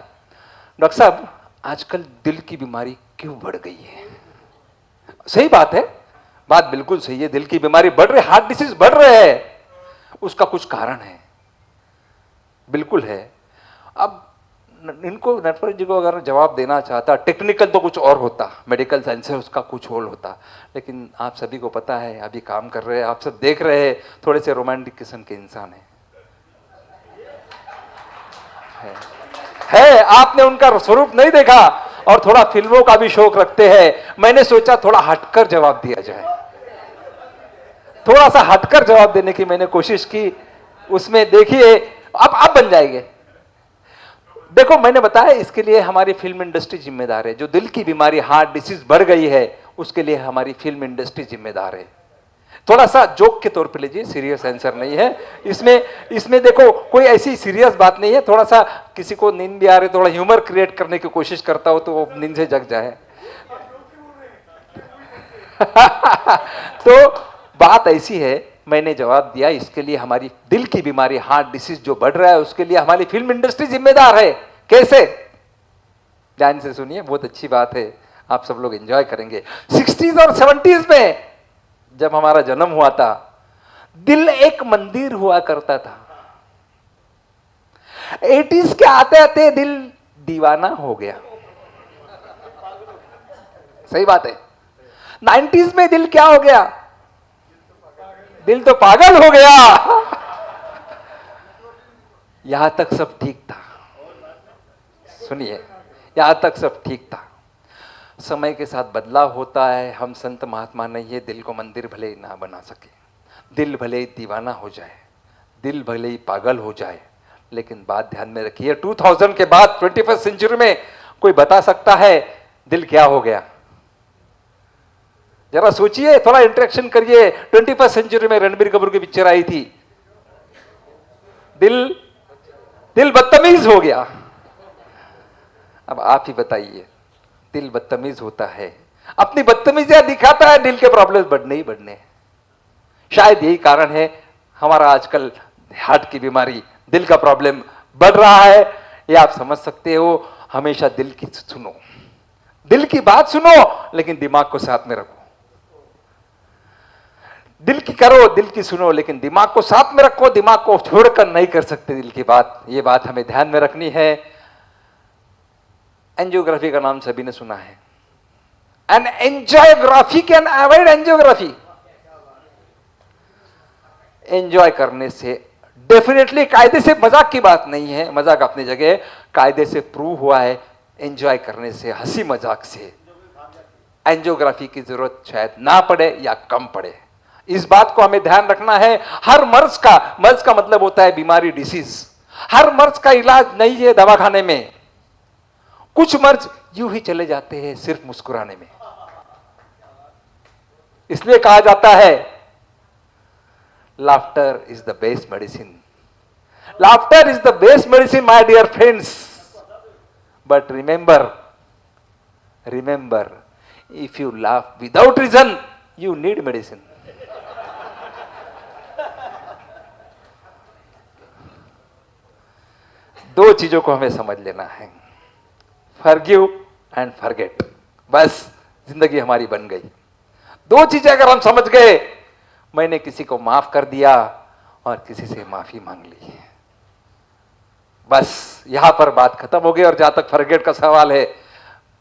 Speaker 1: डॉक्टर साहब आजकल दिल की बीमारी क्यों बढ़ गई है? सही बात है, बात बिल्कुल सही है। दिल की बीमारी बढ़ रही, हार्ट डिसीज बढ़ रहे हैं, उसका कुछ कारण है, बिल्कुल है। अब इनको, नटवर जी को अगर जवाब देना चाहता, टेक्निकल तो कुछ और होता, मेडिकल साइंस है उसका कुछ और होता, लेकिन आप सभी को पता है, अभी काम कर रहे हैं, आप सब देख रहे हैं, थोड़े से रोमांटिक किस्म के इंसान है। आपने उनका स्वरूप नहीं देखा और थोड़ा फिल्मों का भी शौक रखते हैं। मैंने सोचा थोड़ा हटकर जवाब दिया जाए, थोड़ा सा हटकर जवाब देने की मैंने कोशिश की। उसमें देखिए, अब आप बन जाएंगे। देखो, मैंने बताया इसके लिए हमारी फिल्म इंडस्ट्री जिम्मेदार है। जो दिल की बीमारी, हार्ट डिसीज बढ़ गई है, उसके लिए हमारी फिल्म इंडस्ट्री जिम्मेदार है। थोड़ा सा जोक के तौर पे लीजिए, सीरियस आंसर नहीं है इसमें देखो कोई ऐसी सीरियस बात नहीं है। थोड़ा सा किसी को नींद भी आ रही, थोड़ा ह्यूमर क्रिएट करने की कोशिश करता हो तो वो नींद से जग जाए। तो बात ऐसी है, मैंने जवाब दिया, इसके लिए हमारी दिल की बीमारी, हार्ट डिसीज जो बढ़ रहा है, उसके लिए हमारी फिल्म इंडस्ट्री जिम्मेदार है। कैसे? ध्यान से सुनिए, बहुत अच्छी बात है, आप सब लोग एंजॉय करेंगे। 60s और 70s में जब हमारा जन्म हुआ था, दिल एक मंदिर हुआ करता था। 80s के आते आते दिल दीवाना हो गया। सही बात है। 90s में दिल क्या हो गया? दिल तो पागल हो गया। यहां तक सब ठीक था। सुनिए, यहां तक सब ठीक था। समय के साथ बदलाव होता है। हम संत महात्मा नहीं है, दिल को मंदिर भले ही ना बना सके, दिल भले ही दीवाना हो जाए, दिल भले ही पागल हो जाए, लेकिन बात ध्यान में रखिए, 2000 के बाद 21st सेंचुरी में कोई बता सकता है दिल क्या हो गया? जरा सोचिए, थोड़ा इंटरेक्शन करिए। 21st सेंचुरी में रणबीर कपूर की पिक्चर आई थी, दिल बदतमीज हो गया। अब आप ही बताइए, दिल बदतमीज होता है, अपनी बदतमीजियां दिखाता है, दिल के प्रॉब्लम बढ़ने ही बढ़ने। शायद यही कारण है हमारा आजकल हार्ट की बीमारी, दिल का प्रॉब्लम बढ़ रहा है। ये आप समझ सकते हो। हमेशा दिल की सुनो, दिल की बात सुनो, लेकिन दिमाग को साथ में रखो। दिल की करो, दिल की सुनो, लेकिन दिमाग को साथ में रखो। दिमाग को छोड़कर नहीं कर सकते दिल की बात। ये बात हमें ध्यान में रखनी है। एंजियोग्राफी का नाम सभी ने सुना है। An angiography can avoid angiography. Enjoy करने से डेफिनेटली, कायदे से, मजाक की बात नहीं है, मजाक अपनी जगह, कायदे से प्रूव हुआ है, एंजॉय करने से, हंसी मजाक से एंजियोग्राफी की जरूरत शायद ना पड़े या कम पड़े। इस बात को हमें ध्यान रखना है। हर मर्ज का मतलब होता है बीमारी, डिसीज। हर मर्ज का इलाज नहीं है दवाखाने में। कुछ मर्ज यूं ही चले जाते हैं सिर्फ मुस्कुराने में। इसलिए कहा जाता है laughter is the best medicine. Laughter is the best medicine my dear friends. But remember, if you laugh without reason, you need medicine. दो चीजों को हमें समझ लेना है, फॉरगिव एंड फॉरगेट। बस जिंदगी हमारी बन गई। दो चीजें अगर हम समझ गए, मैंने किसी को माफ कर दिया और किसी से माफी मांग ली, बस यहां पर बात खत्म हो गई। और जहां तक फॉरगेट का सवाल है,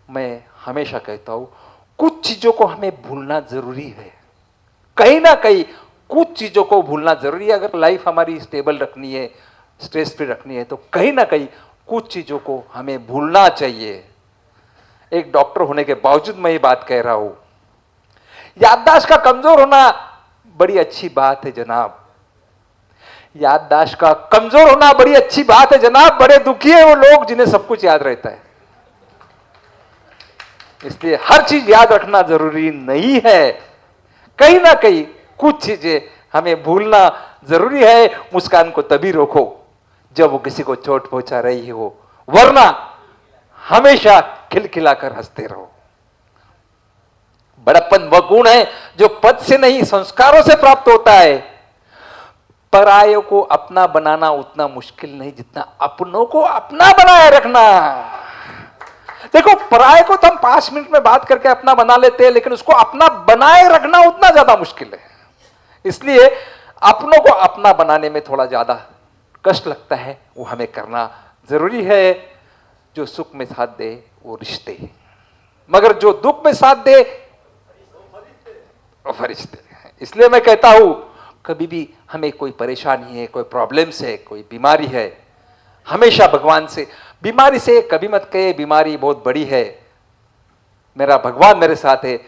Speaker 1: मैं हमेशा कहता हूं कुछ चीजों को हमें भूलना जरूरी है। कहीं ना कहीं कुछ चीजों को भूलना जरूरी है। अगर लाइफ हमारी स्टेबल रखनी है, स्ट्रेस फ्री रखनी है, तो कहीं ना कहीं कुछ चीजों को हमें भूलना चाहिए। एक डॉक्टर होने के बावजूद मैं ये बात कह रहा हूं, याददाश्त का कमजोर होना बड़ी अच्छी बात है जनाब। याददाश्त का कमजोर होना बड़ी अच्छी बात है जनाब। बड़े दुखी है वो लोग जिन्हें सब कुछ याद रहता है। इसलिए हर चीज याद रखना जरूरी नहीं है। कहीं ना कहीं कुछ चीजें हमें भूलना जरूरी है। मुस्कान को तभी रोको जब वो किसी को चोट पहुंचा रही हो, वरना हमेशा खिलखिलाकर हंसते रहो। बड़प्पन वह गुण है जो पद से नहीं, संस्कारों से प्राप्त होता है। परायों को अपना बनाना उतना मुश्किल नहीं जितना अपनों को अपना बनाए रखना। देखो, पराये को तो हम 5 मिनट में बात करके अपना बना लेते हैं, लेकिन उसको अपना बनाए रखना उतना ज्यादा मुश्किल है। इसलिए अपनों को अपना बनाने में थोड़ा ज्यादा कष्ट लगता है, वो हमें करना जरूरी है। जो सुख में साथ दे वो रिश्ते, मगर जो दुख में साथ दे वो फरिश्ते। इसलिए मैं कहता हूं, कभी भी हमें कोई परेशानी है, कोई प्रॉब्लम्स है, कोई बीमारी है, हमेशा भगवान से, बीमारी से कभी मत कहे बीमारी बहुत बड़ी है, मेरा भगवान मेरे साथ है।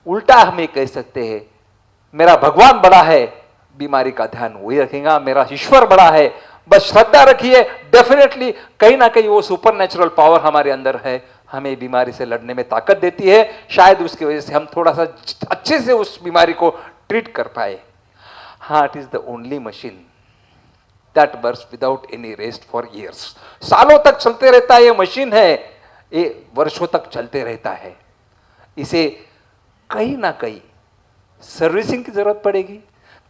Speaker 1: उल्टा हम ये कह सकते हैं, मेरा भगवान बड़ा है, बीमारी का ध्यान वही रखेगा। मेरा ईश्वर बड़ा है, बस श्रद्धा रखिए। डेफिनेटली कहीं ना कहीं वो सुपर नेचुरल पावर हमारे अंदर है, हमें बीमारी से लड़ने में ताकत देती है। शायद उसकी वजह से हम थोड़ा सा अच्छे से उस बीमारी को ट्रीट कर पाए। Heart is the only machine that works without any rest for years. सालों तक चलते रहता है, ये मशीन है, ये वर्षों तक चलते रहता है। इसे कहीं ना कहीं सर्विसिंग की जरूरत पड़ेगी,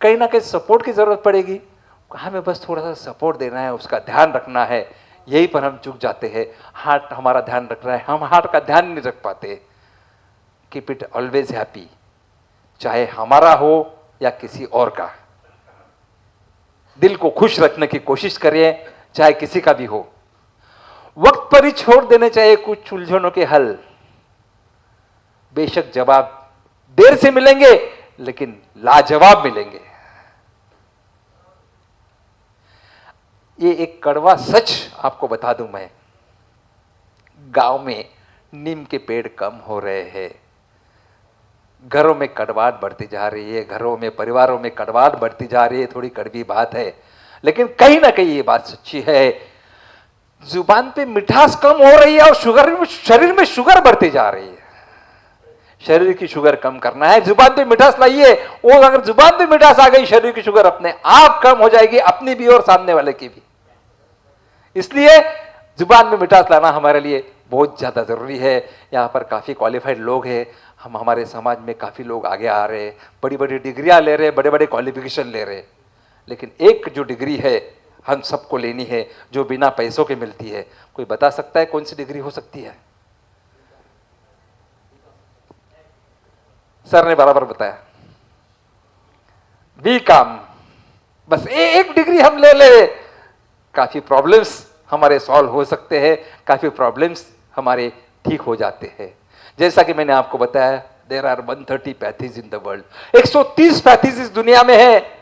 Speaker 1: कहीं ना कहीं सपोर्ट की जरूरत पड़ेगी, हमें बस थोड़ा सा सपोर्ट देना है, उसका ध्यान रखना है। यही पर हम चूक जाते हैं। हार्ट हमारा ध्यान रख रहा है, हम हार्ट का ध्यान नहीं रख पाते। कीप इट ऑलवेज हैप्पी, चाहे हमारा हो या किसी और का। दिल को खुश रखने की कोशिश करिए, चाहे किसी का भी हो। वक्त पर ही छोड़ देने चाहिए कुछ उलझनों के हल। बेशक जवाब देर से मिलेंगे, लेकिन लाजवाब मिलेंगे। ये एक कड़वा सच आपको बता दूं मैं, गांव में नीम के पेड़ कम हो रहे हैं, घरों में कड़वाहट बढ़ती जा रही है, घरों में परिवारों में कड़वाहट बढ़ती जा रही है। थोड़ी कड़वी बात है, लेकिन कहीं ना कहीं ये बात सच्ची है। जुबान पे मिठास कम हो रही है और शरीर में शुगर बढ़ती जा रही है। शरीर की शुगर कम करना है, जुबान पे मिठास लाइए। और अगर जुबान पे मिठास आ गई, शरीर की शुगर अपने आप कम हो जाएगी, अपनी भी और सामने वाले की भी। इसलिए जुबान में मिठास लाना हमारे लिए बहुत ज्यादा जरूरी है। यहाँ पर काफी क्वालिफाइड लोग हैं, हम हमारे समाज में काफी लोग आगे आ रहे हैं, बड़ी बड़ी डिग्रियां ले रहे हैं, बड़े बड़े क्वालिफिकेशन ले रहे हैं। लेकिन एक जो डिग्री है हम सबको लेनी है, जो बिना पैसों के मिलती है। कोई बता सकता है कौन सी डिग्री हो सकती है? सर ने बराबर बताया, बी काम। बस एक डिग्री हम ले ले, काफी प्रॉब्लम्स हमारे सॉल्व हो सकते हैं, काफी प्रॉब्लम्स हमारे ठीक हो जाते हैं। जैसा कि मैंने आपको बताया, there are 130 pathies in the world. 130 pathies इस दुनिया में है।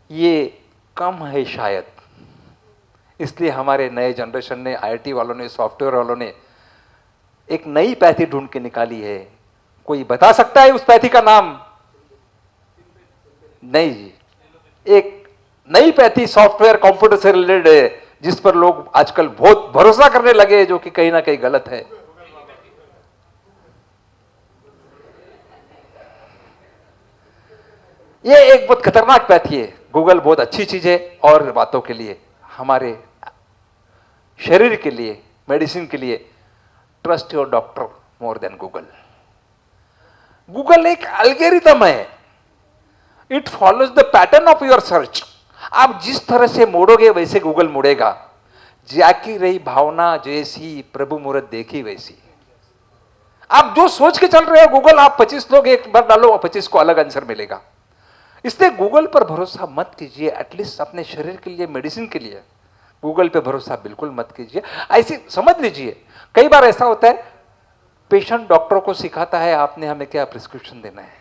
Speaker 1: ये कम है शायद, इसलिए हमारे नए जनरेशन ने, आईटी वालों ने, सॉफ्टवेयर वालों ने एक नई पैथी ढूंढ के निकाली है। कोई बता सकता है उस पैथी का नाम? नहीं जी, एक नई पैथी सॉफ्टवेयर कंप्यूटर से रिलेटेड है, जिस पर लोग आजकल बहुत भरोसा करने लगे, जो कि कहीं ना कहीं गलत है। ये एक बहुत खतरनाक पैथी है। गूगल बहुत अच्छी चीज है और बातों के लिए, हमारे शरीर के लिए, मेडिसिन के लिए। Trust your doctor more than Google. Google एक एल्गोरिथम है, it follows the pattern of your search. आप जिस तरह से मोड़ोगे वैसे गूगल मुड़ेगा। जाकी रही भावना जैसी, प्रभु मुहूर्त देखी वैसी। आप जो सोच के चल रहे हो, गूगल आप 25 लोग एक बार डालो और 25 को अलग आंसर मिलेगा। इसलिए गूगल पर भरोसा मत कीजिए, एटलीस्ट अपने शरीर के लिए, मेडिसिन के लिए गूगल पे भरोसा बिल्कुल मत कीजिए। ऐसे समझ लीजिए, कई बार ऐसा होता है, पेशेंट डॉक्टरों को सिखाता है आपने हमें क्या प्रिस्क्रिप्शन देना है।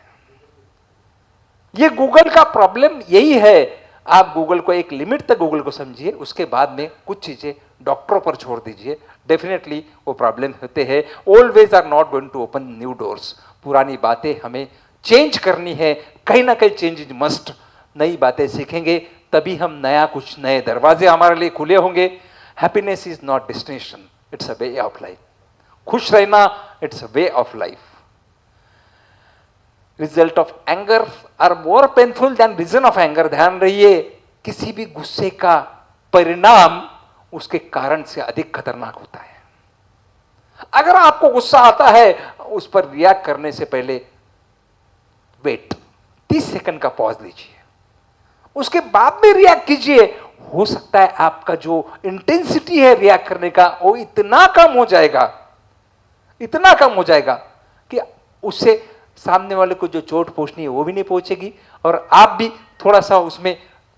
Speaker 1: ये गूगल का प्रॉब्लम यही है। आप गूगल को एक लिमिट तक गूगल को समझिए, उसके बाद में कुछ चीजें डॉक्टरों पर छोड़ दीजिए। डेफिनेटली वो प्रॉब्लम होते हैं। Always are not going to open new doors. पुरानी बातें हमें चेंज करनी है, कहीं ना कहीं चेंज इज मस्ट। नई बातें सीखेंगे तभी हम नया, कुछ नए दरवाजे हमारे लिए खुले होंगे। Happiness is not destination, it's a way of life. खुश रहना it's a way of life. Result of anger are more painful than reason of anger. ध्यान रहिए, किसी भी गुस्से का परिणाम उसके कारण से अधिक खतरनाक होता है। अगर आपको गुस्सा आता है, उस पर रिएक्ट करने से पहले वेट, 30 सेकंड का पॉज लीजिए, उसके बाद में रिएक्ट कीजिए। हो सकता है आपका जो इंटेंसिटी है रिएक्ट करने का, वो इतना कम हो जाएगा, इतना कम हो जाएगा कि उससे सामने वाले को जो चोट पहुंचनी है वो भी नहीं पहुंचेगी, और आप भी थोड़ा सा उसमें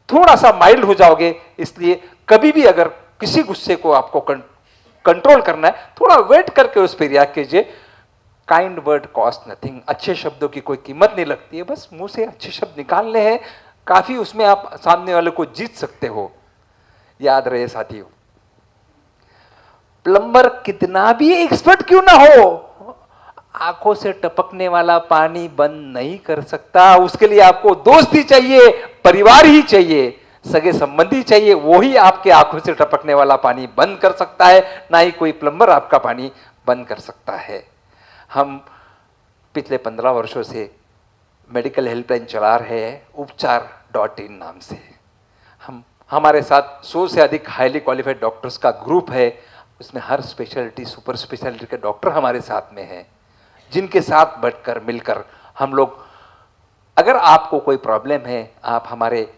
Speaker 1: थोड़ा सा माइल्ड हो जाओगे। इसलिए कभी भी अगर किसी गुस्से को आपको कंट्रोल करना है, थोड़ा वेट करके उस पर रिएक्ट कीजिए। Kind word cost nothing. अच्छे शब्दों की कोई कीमत नहीं लगती है, बस मुंह से अच्छे शब्द निकालने हैं, काफी उसमें आप सामने वाले को जीत सकते हो। याद रहे साथियों, प्लम्बर कितना भी एक्सपर्ट क्यों ना हो, आंखों से टपकने वाला पानी बंद नहीं कर सकता। उसके लिए आपको दोस्त ही चाहिए, परिवार ही चाहिए, सगे संबंधी चाहिए, वो ही आपके आंखों से टपकने वाला पानी बंद कर सकता है, ना ही कोई प्लम्बर आपका पानी बंद कर सकता है। हम पिछले 15 वर्षों से मेडिकल हेल्पलाइन चला रहे हैं, उपचार.in नाम से। हमारे साथ 100 से अधिक हाईली क्वालिफाइड डॉक्टर्स का ग्रुप है। उसमें हर स्पेशलिटी, सुपर स्पेशलिटी के डॉक्टर हमारे साथ में हैं, जिनके साथ बैठकर मिलकर हम लोग अगर आपको कोई प्रॉब्लम है, आप हमारे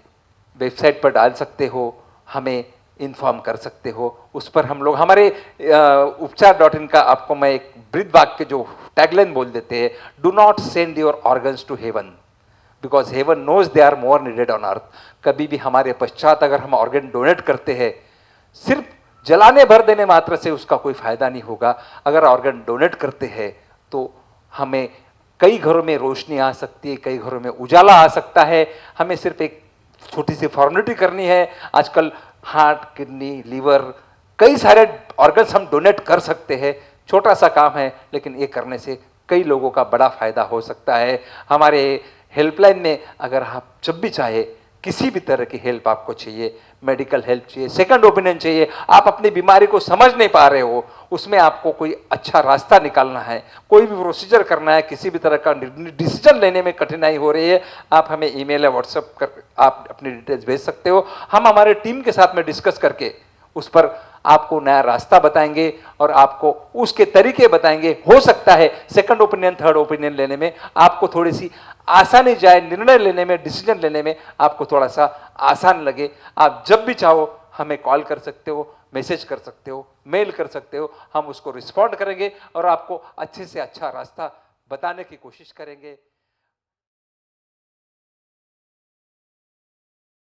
Speaker 1: वेबसाइट पर डाल सकते हो, हमें इन्फॉर्म कर सकते हो। उस पर हम लोग हमारे उपचार.in का आपको मैं एक ब्रीद वाक्य जो टैगलाइन बोल देते हैं, do not send your organs to heaven because heaven knows they are more needed on earth. कभी भी हमारे पश्चात अगर हम ऑर्गन डोनेट करते हैं, सिर्फ जलाने भर देने मात्र से उसका कोई फायदा नहीं होगा। अगर ऑर्गन डोनेट करते हैं तो हमें कई घरों में रोशनी आ सकती है, कई घरों में उजाला आ सकता है। हमें सिर्फ एक छोटी सी फॉर्मेलिटी करनी है। आजकल हार्ट, किडनी, लीवर, कई सारे ऑर्गन्स हम डोनेट कर सकते हैं। छोटा सा काम है, लेकिन ये करने से कई लोगों का बड़ा फायदा हो सकता है। हमारे हेल्पलाइन में अगर आप जब भी चाहे, किसी भी तरह की हेल्प आपको चाहिए, मेडिकल हेल्प चाहिए, सेकंड ओपिनियन चाहिए, आप अपनी बीमारी को समझ नहीं पा रहे हो, उसमें आपको कोई अच्छा रास्ता निकालना है, कोई भी प्रोसीजर करना है, किसी भी तरह का डिसीजन लेने में कठिनाई हो रही है, आप हमें ईमेल या व्हाट्सएप कर आप अपनी डिटेल्स भेज सकते हो। हम हमारे टीम के साथ में डिस्कस करके उस पर आपको नया रास्ता बताएंगे और आपको उसके तरीके बताएंगे। हो सकता है सेकंड ओपिनियन, थर्ड ओपिनियन लेने में आपको थोड़ी सी आसानी जाए, निर्णय लेने में, डिसीजन लेने में आपको थोड़ा सा आसान लगे। आप जब भी चाहो हमें कॉल कर सकते हो, मैसेज कर सकते हो, मेल कर सकते हो, हम उसको रिस्पॉन्ड करेंगे और आपको अच्छे से अच्छा रास्ता बताने की कोशिश करेंगे।